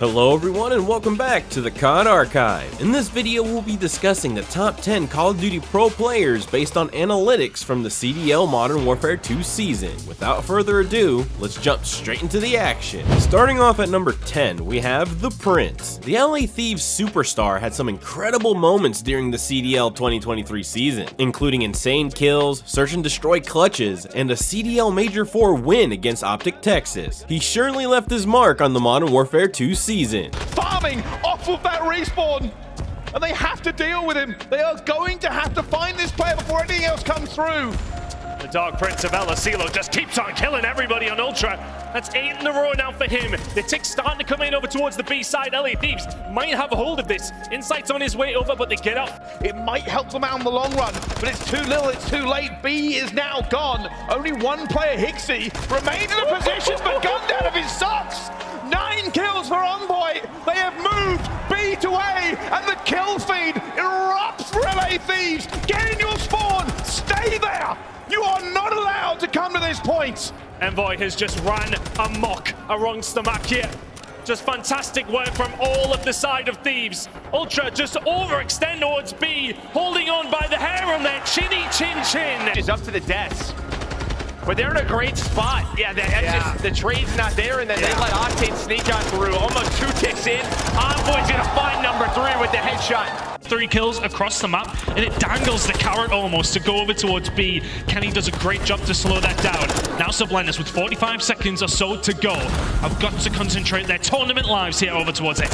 Hello everyone and welcome back to the COD Archive. In this video we'll be discussing the top 10 Call of Duty Pro players based on analytics from the CDL Modern Warfare 2 season. Without further ado, let's jump straight into the action. Starting off at number 10, we have The Prince. The LA Thieves superstar had some incredible moments during the CDL 2023 season, including insane kills, search and destroy clutches, and a CDL Major 4 win against Optic Texas. He surely left his mark on the Modern Warfare 2 season. Farming off of that respawn, and they have to deal with him. They are going to have to find this player before anything else comes through. The Dark Prince of El Asilo just keeps on killing everybody on Ultra. That's 8 in a row now for him. The tick's starting to come in over towards the B side. LA Thieves might have a hold of this. Insight's on his way over, but they get up. It might help them out in the long run, but it's too little, it's too late. B is now gone. Only one player, Hixie, remained in a position but gunned out of his socks. 9 kills for Envoy. They have moved B to A, and the kill feed erupts for LA Thieves. Get in your spawn. Stay there. You are not allowed to come to this point. Envoy has just ran amok amongst the map here. Just fantastic work from all of the side of Thieves. Ultra just overextend towards B, holding on by the hair on their chinny chin chin. Is up to the desk. But they're in a great spot. Yeah, just, the trade's not there, and then they let Octane sneak on through. Almost 2 ticks in. Envoy's gonna find number 3 with the headshot. 3 kills across the map, and it dangles the carrot almost to go over towards B. Kenny does a great job to slow that down. Now Sublenders with 45 seconds or so to go. I've got to concentrate their tournament lives here over towards it.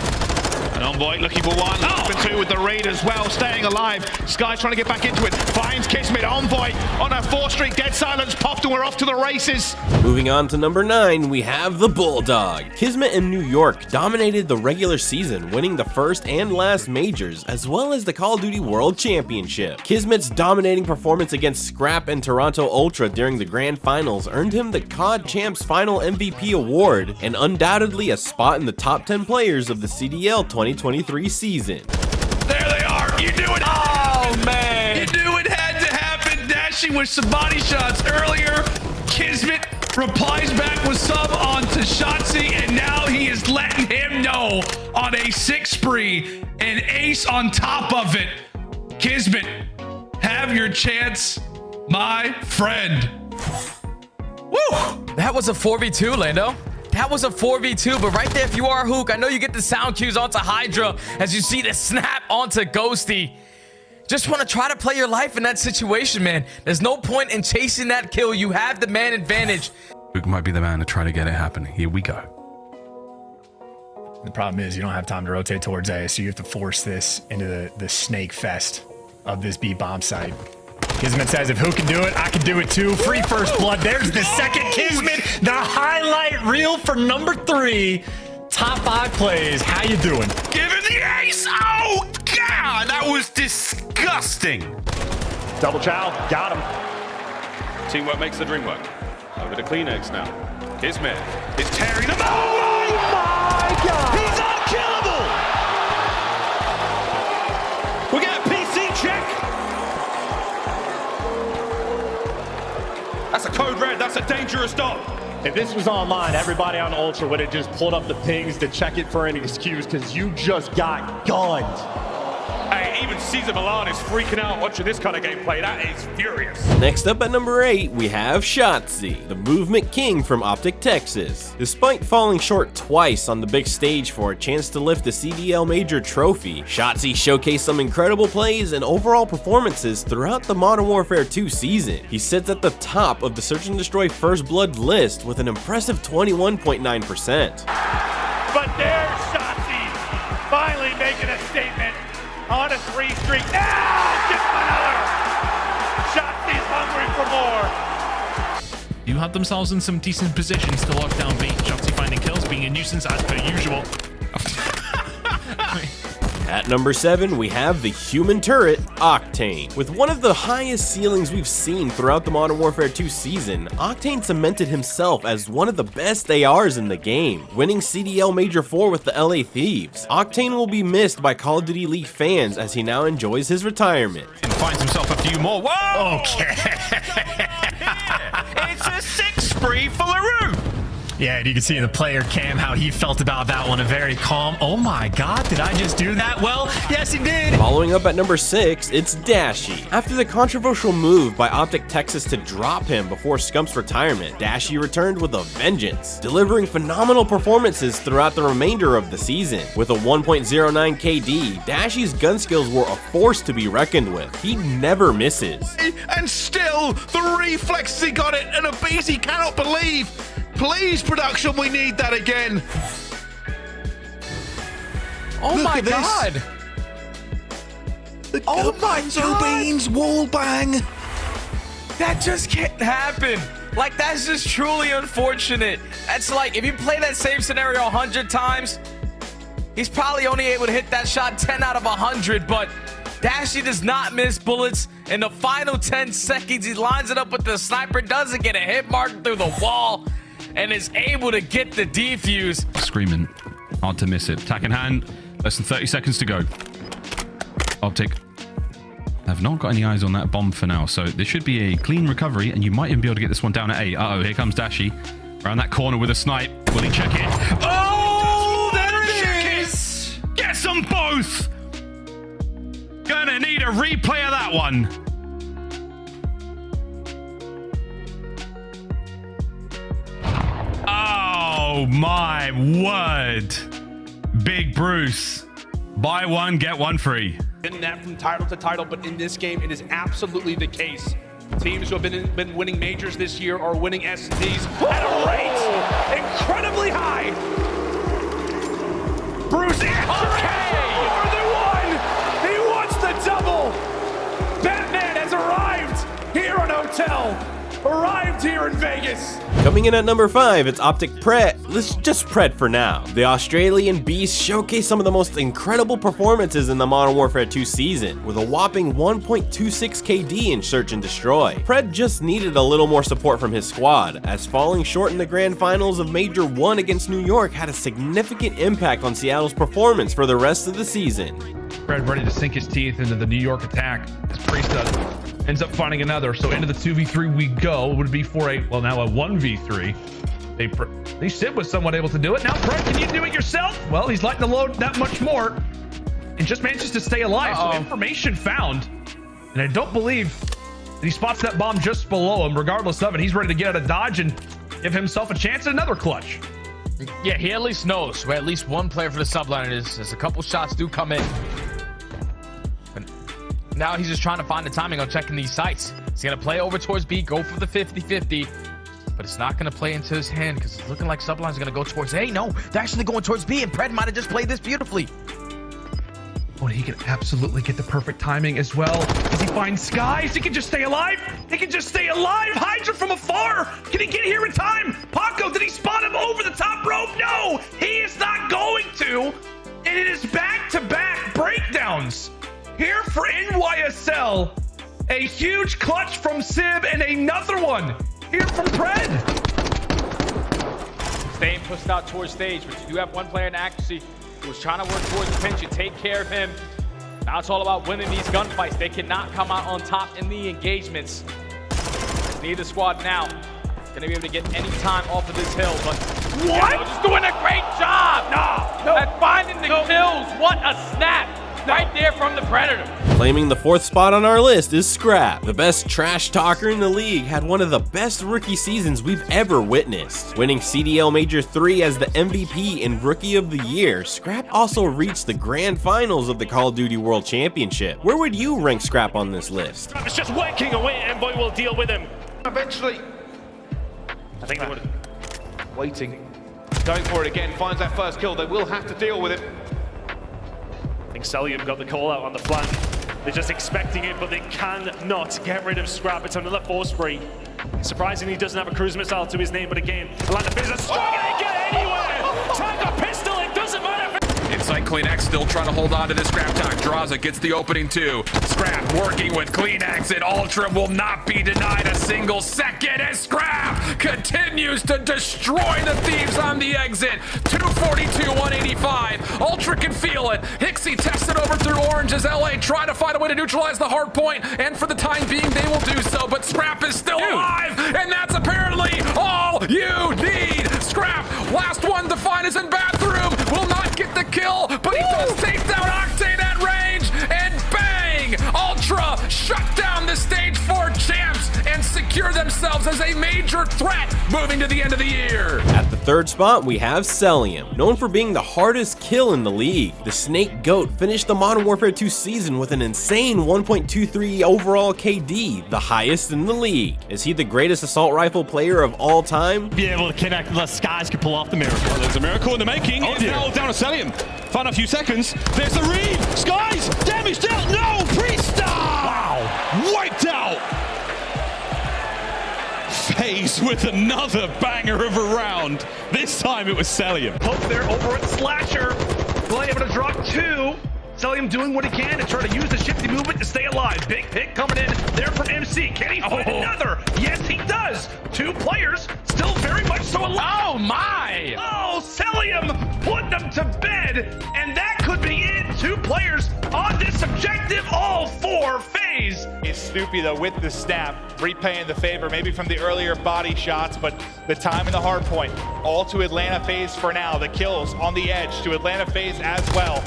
And Envoy looking for one, looking for 2 with the raid as well, staying alive. Skyz trying to get back into it, finds KiSMET. Envoy on a 4-streak, dead silence popped, and we're off to the races. Moving on to number 9, we have the Bulldog. KiSMET in New York dominated the regular season, winning the first and last majors, as well as the Call of Duty World Championship. KiSMET's dominating performance against Scrap and Toronto Ultra during the grand finals earned him the COD Champs Final MVP award, and undoubtedly a spot in the top 10 players of the CDL 2023 season. There they are. You knew it. Oh, man. You knew it had to happen. Dashy with some body shots earlier. KiSMET replies back with some onto Shotzzy, and now he is letting him know on a 6 spree, an ace on top of it. KiSMET, have your chance, my friend. Woo! That was a 4v2, Lando. That was a 4v2, but right there, if you are Hook, I know you get the sound cues onto Hydra as you see the snap onto Ghosty. Just want to try to play your life in that situation, man. There's no point in chasing that kill. You have the man advantage. Hook might be the man to try to get it happen. Here we go. The problem is you don't have time to rotate towards A, so you have to force this into the snake fest of this B bomb site. KiSMET says if Hook can do it, I can do it too. Free first blood. There's the second KiSMET. The highlight reel for number 3. Top 5 plays. How you doing? Give him the ace. Oh, God. That was disgusting. Double chow, got him. Teamwork makes the dream work. Over to Kleenex now. KiSMET is tearing them. Oh my God! He's unkillable! We get a PC check. That's a code red. That's a dangerous dog. If this was online, everybody on Ultra would have just pulled up the pings to check it for any excuse because you just got gunned. Hey, even Caesar Milan is freaking out watching this kind of gameplay. That is furious. Next up at number 8, we have Shotzzy, the movement king from Optic Texas. Despite falling short twice on the big stage for a chance to lift the CDL Major trophy, Shotzzy showcased some incredible plays and overall performances throughout the Modern Warfare 2 season. He sits at the top of the Search and Destroy First Blood list with an impressive 21.9%. But there's Shotzzy finally making a statement on a 3-streak. Now, get another. Shotzzy's hungry for more. You had themselves in some decent positions to lock down B. Shotzzy finding kills, being a nuisance as per usual. At number 7, we have the human turret, Octane. With one of the highest ceilings we've seen throughout the Modern Warfare 2 season, Octane cemented himself as one of the best ARs in the game, winning CDL Major 4 with the LA Thieves. Octane will be missed by Call of Duty League fans as he now enjoys his retirement. And finds himself a few more. Whoa! Okay. It's a 6 spree for LaRue. Yeah, and you can see in the player cam how he felt about that one. A very calm, oh my god, did I just do that? Well, yes he did. Following up at number 6, it's Dashy. After the controversial move by Optic Texas to drop him before Scump's retirement, Dashy returned with a vengeance, delivering phenomenal performances throughout the remainder of the season. With a 1.09 KD, Dashy's gun skills were a force to be reckoned with. He never misses. And still, the reflexes he got it, and Abezy cannot believe. Please, production, we need that again. Oh my god. Oh my god. Beans wall bang. That just can't happen. Like, that's just truly unfortunate. That's like, if you play that same scenario 100 times, he's probably only able to hit that shot 10 out of 100, but Dashy does not miss bullets. In the final 10 seconds, he lines it up with the sniper, doesn't get a hit mark through the wall, and is able to get the defuse. Screaming. Hard to miss it. Attack in hand. Less than 30 seconds to go. Optic have not got any eyes on that bomb for now, so this should be a clean recovery, and you might even be able to get this one down at 8. Uh-oh, here comes Dashy. Around that corner with a snipe. Will he check it? Oh, there it is! Get them both! Gonna need a replay of that one. Oh my word. Big Bruce. Buy one, get one free. Getting that from title to title, but in this game, it is absolutely the case. Teams who have been winning majors this year are winning S&Ds at a rate incredibly high. Bruce answering more than one. He wants the double. Batman has arrived here on Hotel. Arrived here in Vegas. Coming in at number 5, it's Optic Pret. Let's just Pret for now. The Australian beast showcased some of the most incredible performances in the Modern Warfare 2 season, with a whopping 1.26 KD in Search and Destroy. Pret just needed a little more support from his squad, as falling short in the grand finals of Major 1 against New York had a significant impact on Seattle's performance for the rest of the season. Pret ready to sink his teeth into the New York attack, as Priest ends up finding another. So into the 2v3 we go. It would be for a, well, now a 1v3. At least Sid was somewhat able to do it. Now, Pret, can you do it yourself? Well, he's lighting the load that much more and just manages to stay alive. So information found. And I don't believe that he spots that bomb just below him. Regardless of it, he's ready to get out of dodge and give himself a chance at another clutch. Yeah, he at least knows where at least one player for the subline is, as a couple shots do come in. Now he's just trying to find the timing on checking these sights. He's going to play over towards B, go for the 50-50, but it's not going to play into his hand because it's looking like subline's going to go towards A. No, they're actually going towards B, and Pret might have just played this beautifully. Oh, he can absolutely get the perfect timing as well. As he finds Skyz, he can just stay alive. He can just stay alive. Hydra from afar. Can he get here in time? Paco, did he spot him over the top rope? No, he is not going to. And it is back-to-back breakdowns. Here for NYSL, a huge clutch from Sib and another one here from Pred. Staying pushed out towards stage, but you do have one player in accuracy who was trying to work towards the pinch. You take care of him. Now it's all about winning these gunfights. They cannot come out on top in the engagements. Neither squad now gonna be able to get any time off of this hill, but what? Yeah, just doing a great job. No. At finding the kills. What a snap. Right there from the Predator. Claiming the 4th spot on our list is Scrap. The best trash talker in the league had one of the best rookie seasons we've ever witnessed. Winning CDL Major 3 as the MVP and Rookie of the Year, Scrap also reached the grand finals of the Call of Duty World Championship. Where would you rank Scrap on this list? It's just working away. Envoy will deal with him. Eventually, I think they would have. waiting, going for it again, finds that first kill. They will have to deal with it. I think Cellium got the call out on the flank. They're just expecting it, but they cannot get rid of Scrap. It's another force free. Surprisingly, he doesn't have a cruise missile to his name, but again, Atlanta business struggling to get anywhere. Tag a pistol, it doesn't matter. Inside CleanX, still trying to hold on to this Scrap talk. Draws it, gets the opening too. Scrap working with CleanX, and Ultra will not be denied a single second as Scrap continues to destroy the Thieves on the exit. 242, 185. Ultra can feel it. Hixie tested over through orange as LA try to find a way to neutralize the Hardpoint, and for the time being, they will do so, but Scrap is still alive, and that's apparently all you need. Scrap prison bathroom. Will not get the kill, but he does take down Octane at range, and bang! Ultra shut down the stage 4 champs and secure themselves as a major threat moving to the end of the year. At the third spot, we have Cellium. Known for being the hardest kill in the league, the Snake Goat finished the Modern Warfare 2 season with an insane 1.23 overall KD, the highest in the league. Is he the greatest assault rifle player of all time? Be able to connect unless Skyz can pull off the miracle. Well, there's a miracle in the making. Oh, It's now down to Cellium. Final few seconds. There's the read. Skyz damaged out. No, Priesta! Wow, wiped out. FaZe with another banger of a round. This time it was Cellium. Poke there over at Slasher. Well, able to drop 2. Cellium doing what he can to try to use the shifty movement to stay alive. Big pick coming in there from MC. Can he find another? Yes, he does. 2 players still very much so alive. Oh my! Oh, Cellium put them to bed, and that could be it. 2 players on this objective, all for FaZe. Is Snoopy though with the snap, repaying the favor maybe from the earlier body shots, but the time in the hard point, all to Atlanta FaZe for now. The kills on the edge to Atlanta FaZe as well.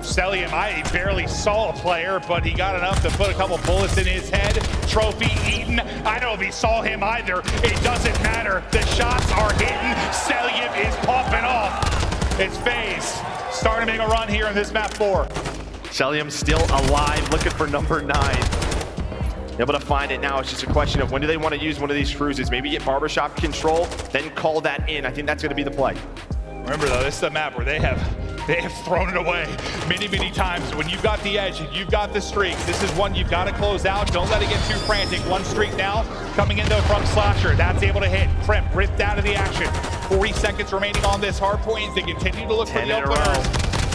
Cellium, I barely saw a player, but he got enough to put a couple bullets in his head. Trophy eaten. I don't know if he saw him either. It doesn't matter. The shots are hitting. Cellium is popping off. It's FaZe starting to make a run here in this map 4. Cellium still alive, looking for number 9. Able to find it now. It's just a question of when do they want to use one of these cruises. Maybe get barbershop control, then call that in. I think that's going to be the play. Remember though, this is a map where they have thrown it away many times. When you've got the edge and you've got the streaks, this is one you've got to close out. Don't let it get too frantic. 1 streak now coming in though from Slasher. That's able to hit. Primp ripped out of the action. 40 seconds remaining on this hard point. They continue to look for the openers.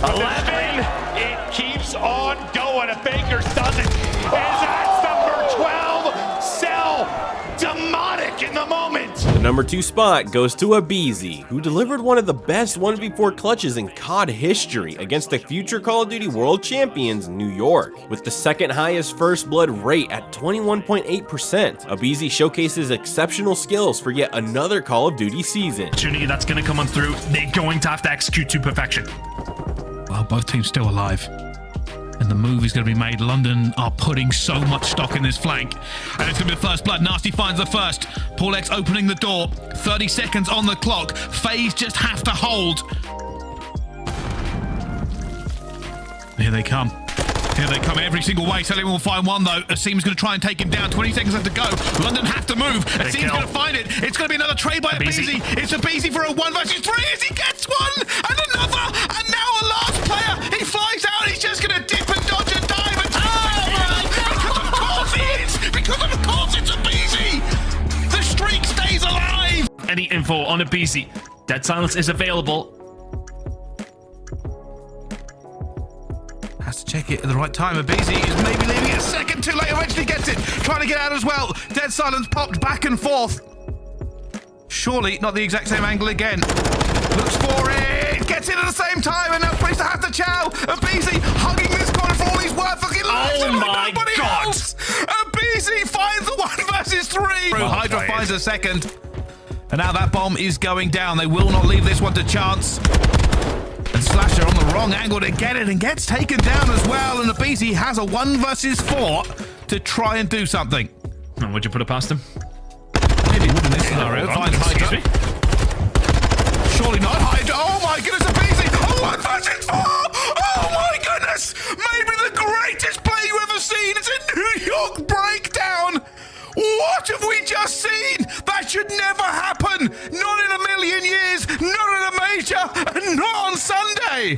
11. It keeps on going. If Bakers does it, is that's number 12. Cell. Demonic in the moment. The number 2 spot goes to Abezy, who delivered one of the best 1v4 clutches in COD history against the future Call of Duty World Champions, New York. With the second highest first blood rate at 21.8%, Abezy showcases exceptional skills for yet another Call of Duty season. Opportunity that's going to come on through. They're going to have to execute to perfection. Well, both teams still alive. And the move is going to be made. London are putting so much stock in this flank. And it's going to be the first blood. Nasty finds the first. Paul X opening the door. 30 seconds on the clock. FaZe just have to hold. Here they come. Here they come every single way. Cellium will find one though. Asim's going to try and take him down. 20 seconds left to go. London have to move. Asim's going to find it. It's going to be another trade by Abezy. It's Abezy for a 1 versus 3 as he gets one and another. And now a last player. He flies out. He's just going to dip and dodge and dive and because of course it is. Because of course it's Abezy. The streak stays alive. Any info on Abezy? Dead silence is available. Has to check it at the right time. Abezy is maybe leaving it a second too late. Eventually gets it. Trying to get out as well. Dead silence popped back and forth. Surely not the exact same angle again. Looks for it. Gets it at the same time. And now Priest to have to chow. Abezy hugging this corner for all he's worth. Fucking Oh my God. Else. Abezy finds the 1 versus 3. Hydra finds a second. And now that bomb is going down. They will not leave this one to chance. And Slasher on the wrong angle to get it and gets taken down as well. And Abezy has a 1 versus 4 to try and do something. And would you put it past him? Maybe would in this scenario. Finds Hydra. Surely not Hydra. Oh my goodness, Abezy. Oh, 1 versus 4. Oh my goodness. Maybe the greatest play you ever seen. It's a New York breakdown. What have we just seen? That should never happen. Not in a million years. Not in a major. And not on Sunday.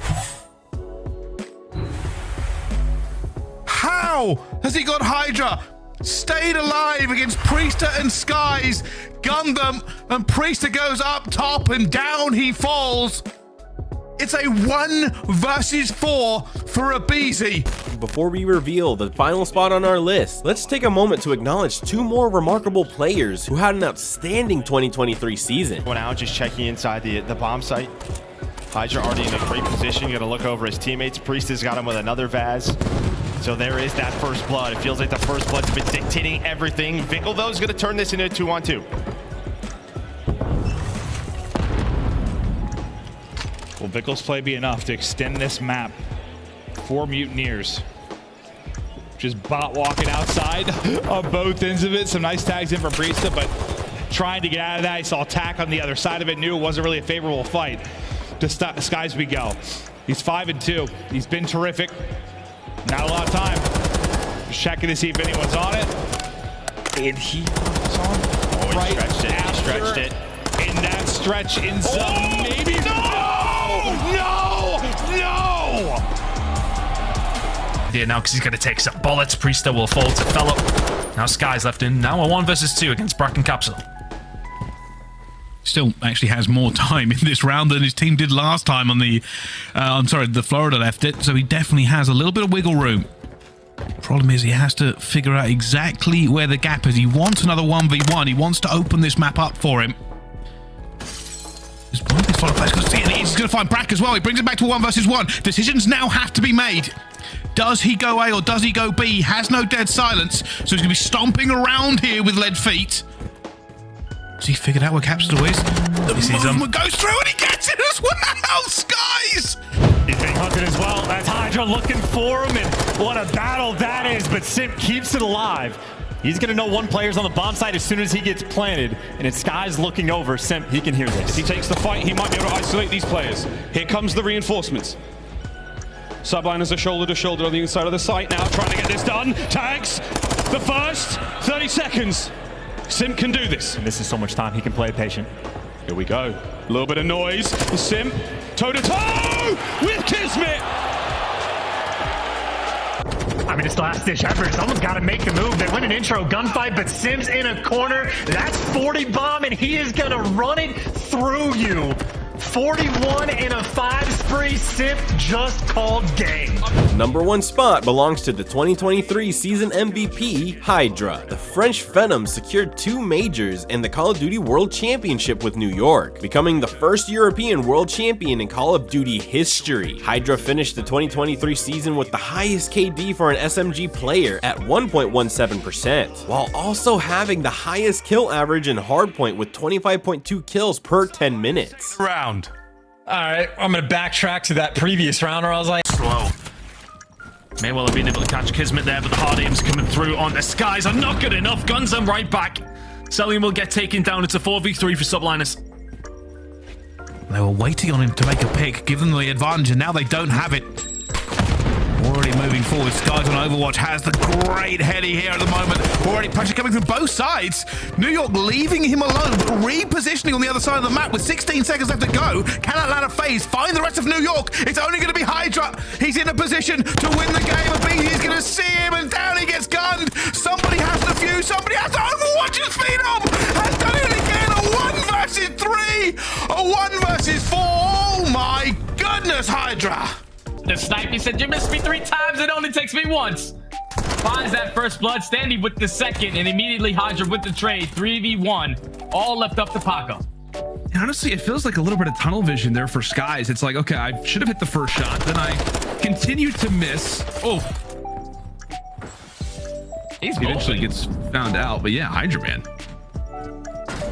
How has he got Hydra? Stayed alive against Priester and Skyz. Gunned them. And Priester goes up top and down he falls. It's a 1 versus 4 for Abezy. Before we reveal the final spot on our list, let's take a moment to acknowledge 2 more remarkable players who had an outstanding 2023 season. Well, now just checking inside the bomb site. Hydra already in a great position. Gonna look over his teammates. Priest has got him with another Vaz. So there is that first blood. It feels like the first blood's been dictating everything. Vickle, though, is gonna turn this into a 2-on-2. Will Vickles' play be enough to extend this map for Mutineers? Just bot walking outside on both ends of it. Some nice tags in for Priesta, but trying to get out of that. He saw attack on the other side of it. Knew it wasn't really a favorable fight. To Skyz we go. He's 5-2. He's been terrific. Not a lot of time. Just checking to see if anyone's on it. And he was on. Oh, he right stretched it. after. He stretched it. And that stretch ends up maybe. No! Here now, because he's going to take some bullets. Priesta will fall to Fellow. Now Skyz left in. Now a 1 versus 2 against Bracken Capsule. Still actually has more time in this round than his team did last time on the the Florida left it, so he definitely has a little bit of wiggle room. Problem is he has to figure out exactly where the gap is. He wants another 1v1. He wants to open this map up for him. He's going to find Brack as well. He brings it back to 1 versus 1. Decisions now have to be made. Does he go A or does he go B? He has no dead silence, so he's going to be stomping around here with lead feet. Has he figured out where Capsule is? The movement goes through and he gets it as well! Skyz! He's being hunted as well. That's Hydra looking for him, and what a battle that is, but Simp keeps it alive. He's going to know one player's on the bomb site as soon as he gets planted, and it's Skyz looking over. Simp, he can hear this. If he takes the fight, he might be able to isolate these players. Here comes the reinforcements. Subliners are shoulder to shoulder on the inside of the site now, trying to get this done. Tags, the first 30 seconds. Simp can do this. And this is so much time, he can play patient. Here we go. A little bit of noise. Simp, toe-to-toe with KiSMET. I mean, it's the last-ditch effort. Someone's got to make the move. They win an intro gunfight, but Simp's in a corner. That's 40 bomb, and he is going to run it through you. 41 in a 5 spree. Simp just called game. Number 1 spot belongs to the 2023 season MVP, Hydra. The French Venom secured 2 majors and the Call of Duty World Championship with New York, becoming the first European world champion in Call of Duty history. Hydra finished the 2023 season with the highest KD for an SMG player at 1.17%, while also having the highest kill average in Hardpoint with 25.2 kills per 10 minutes. Round. All right, I'm gonna backtrack to that previous round where I was like, Slow. May well have been able to catch KiSMET there, but the hard aims coming through on the Skyz are not good enough. Guns them right back. Cellium will get taken down. It's a 4v3 for Subliners. They were waiting on him to make a pick, give them the advantage, and now they don't have it. Already moving forward. Skyz on Overwatch has the great heady here at the moment. Already pressure coming from both sides. New York leaving him alone, repositioning on the other side of the map with 16 seconds left to go. Can Atlanta phase find the rest of New York? It's only going to be Hydra. He's in a position to win the game. Abezy is going to see him, and down he gets gunned. Somebody has to fuse. Somebody has to Overwatch his feet on. Has done it again. A 1 versus 3. A 1 versus 4. Oh my goodness, Hydra. The sniper said, you missed me 3 times, it only takes me once. Finds that first blood, Standy with the second, and immediately Hydra with the trade. 3v1, all left up to Paco. Honestly, it feels like a little bit of tunnel vision there for Skyz. It's like, okay, I should have hit the first shot, then I continued to miss. Oh. He eventually gets found out, but yeah, Hydra, man.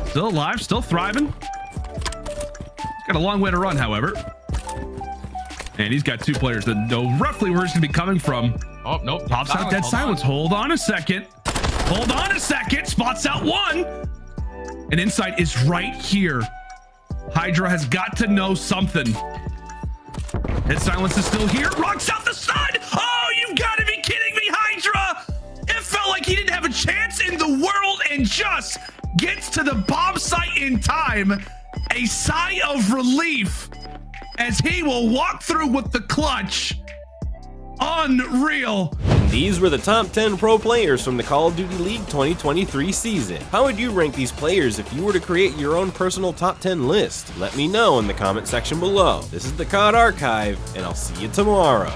Still alive, still thriving. He's got a long way to run, however. And he's got 2 players that know roughly where he's going to be coming from. Oh, nope. Pops out dead silence. Hold on a second. Hold on a second. Spots out 1. And Insight is right here. Hydra has got to know something. Dead silence is still here. Rocks out the sun. Oh, you got to be kidding me, Hydra. It felt like he didn't have a chance in the world and just gets to the bomb site in time. A sigh of relief as he will walk through with the clutch. Unreal. These were the top 10 pro players from the Call of Duty League 2023 season. How would you rank these players if you were to create your own personal top 10 list? Let me know in the comment section below. This is the COD Archive, and I'll see you tomorrow.